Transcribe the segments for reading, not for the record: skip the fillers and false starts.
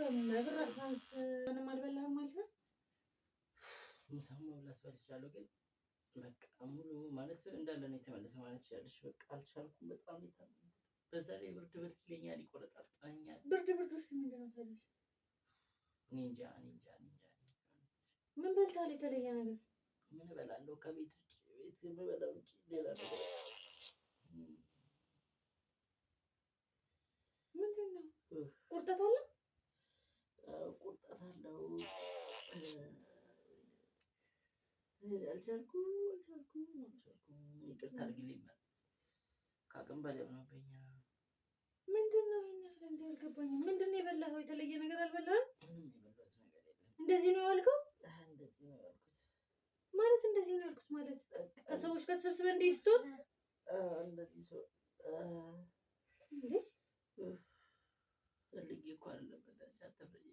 በመብራታንስ ምንም አልበላህም ማለት ነው? ምሳም መብላት በልቻለሁ ግን በቃ ሙሉ ማለት እንዳለ ነው የተመለሰ ማለት ይችላልሽ። በቃ አልቻልኩም። በጣም ይታመም። በዛ ላይ ብርድ ይለኛል፣ ይቆረጣጣኛል። ብርድ እሺ ምንድን ነው ታዲያ? እኔ እንጃ። ምን በልተሃል የተለየ ነገር? ምን እበላለሁ ከቤት ውጭ? ቤት የምበላው ውጭ ሌላ ነገር ምንድን ነው? ቁርጠት አለ? ቁርጠት አለው። አልቻልኩም። ይቅርታ አድርግልኝ። ከአቅም በላይ ሆኖብኝ። ምንድን ነው ይሄን ያህል እንደ አልገባኝም። ምንድን ነው የበላኸው? የተለየ ነገር አልበላህም? ምንም የበላሁት ነገር የለም። እንደዚህ ነው ያልከው? እንደዚህ ነው ያልኩት ማለት እንደዚህ ነው ያልኩት ማለት ከሰዎች ጋር ተሰብስበህ እንዲህ ስትሆን እንደዚህ ሰው እንዴ ፈልጌ እኮ አይደለም። በእናትሽ አትፍረጂ።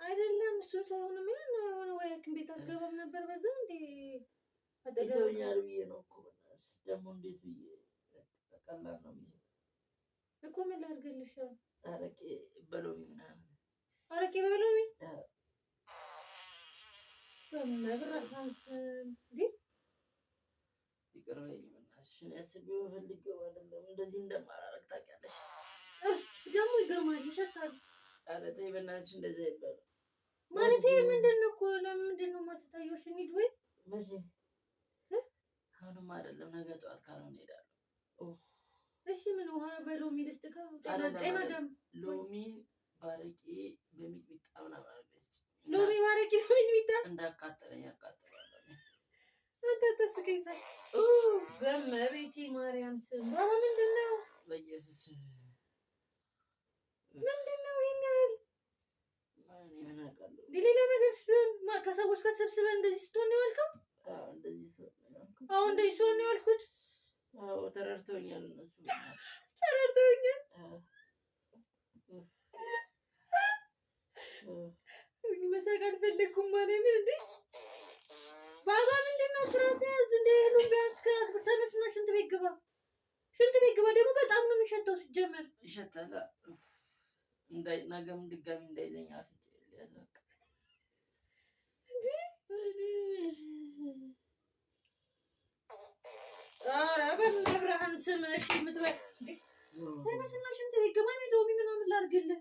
አይደለም እሱን ሳይሆን ምን የሆነ ወይ ሐኪም ቤት አትገባም ነበር? በዛ እንዴ አጠገብኛል ብዬ ነው እኮ በእናትሽ። ደግሞ እንዴት ብዬ ቀላል ነው ብዬ እኮ ምን ላድርግልሽ? አረቄ በሎሚ ምናምን። አረቄ በሎሚ በመብራታንስ ግን ይቅር በይኝ በእናትሽ። እኔ አስቤው ፈልጌው አይደለም። እንደዚህ እንደማላረግ ታውቂያለሽ። ደግሞ ይገርማል፣ ይሸታል። ኧረ ተይ በእናትሽ እንደዚህ አይባልም። ማለት ምንድን ነው እኮ ለምንድን ነው የማትታየው? እሺ እንሂድ ወይ? መቼ? አሁንም አይደለም ነገ ጠዋት ካልሆነ እሄዳለሁ። እሺ ምን ውሃ በሎሚ ልስጥካ? ጤና ደም ሎሚ ባረቄ በሚጥሚጣ ምናምን አድርገሽ ሎሚ ባረቄ በሚጥሚጣ እንዳቃጠለኝ ያቃጠለኝ። አንተ ተስከይሳ በመቤቴ ማርያም ስም ባባ ምንድን ነው? በኢየሱስ ምንድን ነው ይሄን ያህል? ምን አውቃለሁ። ሌላ ነገር ሲሆን ከሰዎች ጋር ተሰብስበን እንደዚህ ስትሆን ነው ያልከው? እንደዚህ ሰው ነው። አዎ እንደዚህ ሰው ነው ያልኩት። አዎ ተረድተውኛል እነሱ። ተረድተውኛል። መሳቅ አልፈለኩም ማለት ነው እንዴ? ባባ ምንድን ነው? ስራ ሲያዝ እንደ ሄሉን ቢያንስ ተነስና ሽንት ቤት ግባ። ሽንት ቤት ግባ። ደግሞ በጣም ነው የሚሸተው። ሲጀመር ይሸታል። ነገም ድጋሚ እንዳይዘኝ አፍንጫ ያዘቅ ኧረ በመብርሃን ስም እሺ የምትበል ተነስና ሽንት ቤት ግባ። እኔ ሎሚ ምናምን ላድርግልህ?